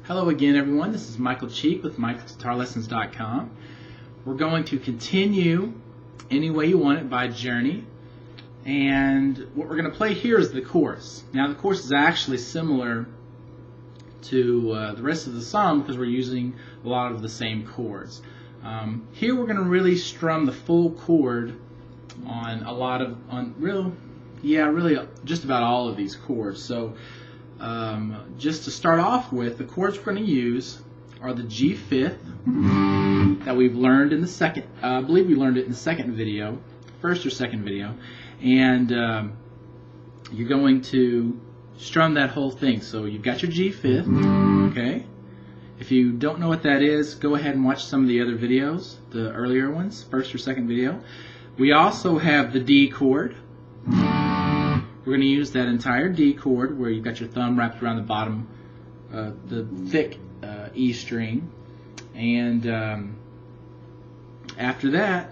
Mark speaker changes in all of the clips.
Speaker 1: Hello again, everyone. This is Michael Cheek with MikeGuitarLessons.com. We're going to continue Any Way You Want It by Journey. And what we're going to play here is the chorus. Now, the chorus is actually similar to the rest of the song because we're using a lot of the same chords. Here we're going to really strum the full chord on really just about all of these chords. So just to start off with, the chords we're going to use are the G fifth that we've learned in the second, I believe we learned it in the second video, first or second video, and you're going to strum that whole thing. So you've got your G fifth, okay? If you don't know what that is, go ahead and watch some of the other videos, the earlier ones, first or second video. We also have the D chord. We're going to use that entire D chord where you've got your thumb wrapped around the bottom, the thick E string. And after that,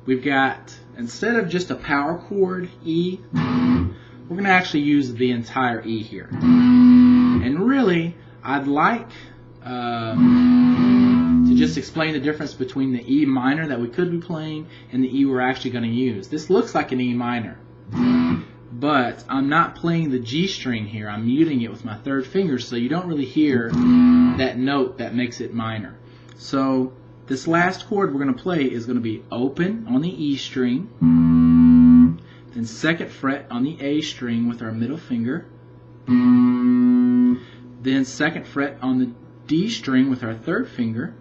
Speaker 1: we've got, instead of just a power chord E, we're going to actually use the entire E here. And really, I'd like to just explain the difference between the E minor that we could be playing and the E we're actually going to use. This looks like an E minor, but I'm not playing the G string here. I'm muting it with my third finger, so you don't really hear that note that makes it minor. So this last chord we're going to play is going to be open on the E string, then second fret on the A string with our middle finger, then second fret on the D string with our third finger.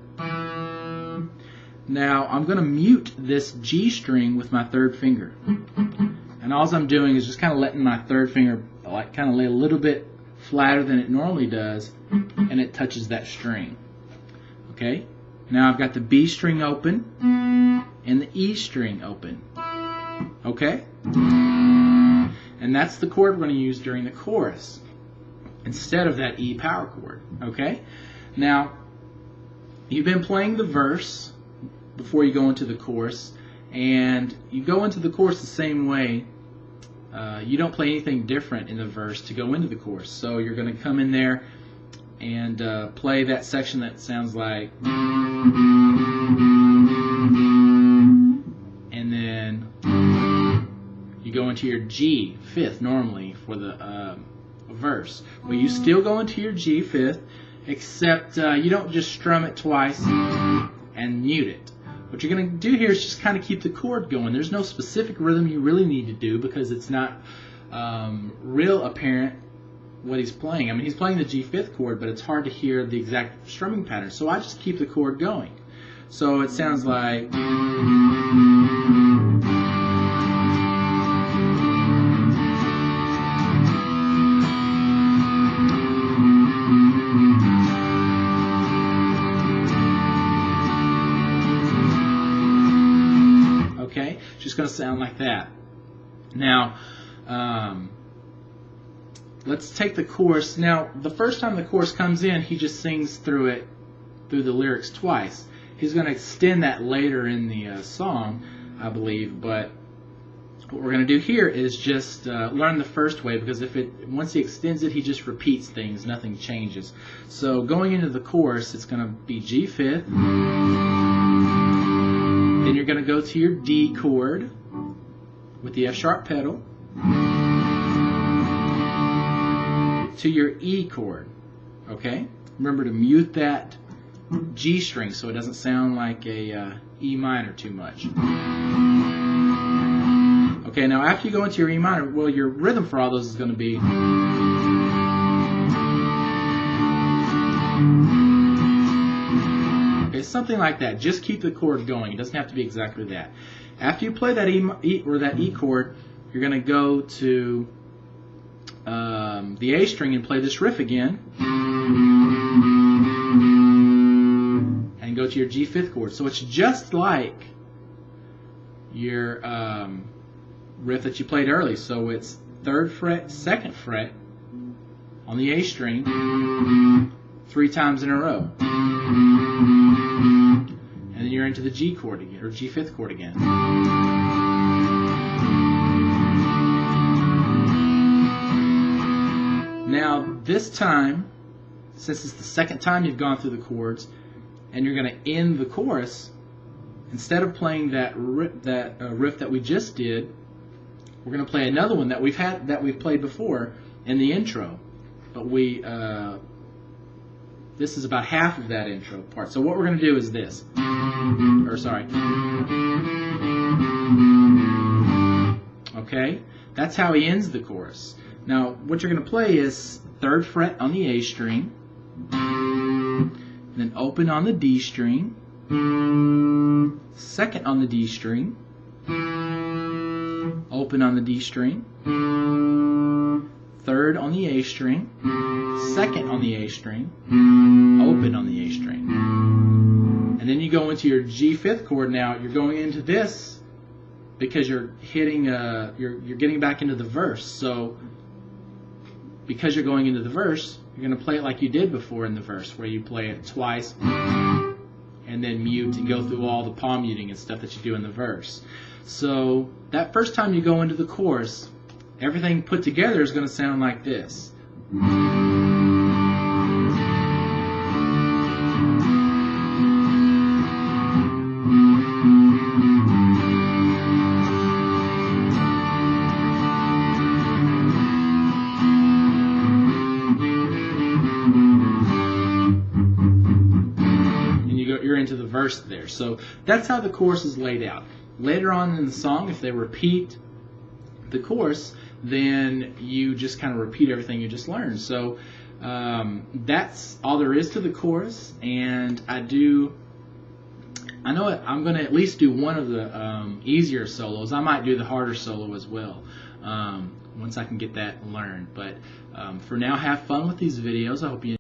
Speaker 1: Now I'm going to mute this G string with my third finger. And all I'm doing is just kind of letting my third finger kind of lay a little bit flatter than it normally does, and it touches that string. Okay? Now I've got the B string open and the E string open. Okay? And that's the chord we're going to use during the chorus instead of that E power chord. Okay? Now, you've been playing the verse before you go into the chorus, and you go into the chorus the same way. You don't play anything different in the verse to go into the chorus. So you're going to come in there and play that section that sounds like, and then you go into your G fifth normally for the verse. Well, you still go into your G fifth, except you don't just strum it twice and mute it. What you're going to do here is just kind of keep the chord going. There's no specific rhythm you really need to do because it's not real apparent what he's playing. I mean, he's playing the G fifth chord, but it's hard to hear the exact strumming pattern. So I just keep the chord going. So it sounds like, okay? It's just going to sound like that. Now, let's take the chorus. Now, the first time the chorus comes in, he just sings through the lyrics twice. He's going to extend that later in the song, I believe, but what we're going to do here is just learn the first way, because once he extends it, he just repeats things, nothing changes. So going into the chorus, it's going to be G fifth, then you're going to go to your D chord with the F sharp pedal, to your E chord, okay? Remember to mute that G string so it doesn't sound like a E minor too much. Okay, now after you go into your E minor, well, your rhythm for all those is going to be, okay, something like that. Just keep the chord going. It doesn't have to be exactly that. After you play that E chord, you're going to go to the A string and play this riff again, and go to your G fifth chord. So it's just like your riff that you played early. So it's third fret, second fret on the A string 3 times in a row, and then you're into the G chord again, or G fifth chord again. Now this time since it's the second time you've gone through the chords, and you're going to end the chorus, instead of playing that riff that we just did, we're going to play another one that we've played before in the intro. But this is about half of that intro part. So what we're going to do is this. Okay? That's how he ends the chorus. Now, what you're going to play is 3rd fret on the A string, then open on the D string, 2nd on the D string, open on the D string, 3rd on the A string, 2nd on the A string, open on the A string. And then you go into your G5th chord. Now you're going into this because you're hitting you're getting back into the verse. So because you're going into the verse, you're going to play it like you did before in the verse, where you play it twice and then mute and go through all the palm muting and stuff that you do in the verse. So that first time you go into the chorus, everything put together is going to sound like this. You're into the verse there. So that's how the chorus is laid out. Later on in the song, if they repeat the chorus, then you just kind of repeat everything you just learned. So that's all there is to the chorus. And I know I'm going to at least do one of the easier solos. I might do the harder solo as well once I can get that learned. But for now, have fun with these videos. I hope you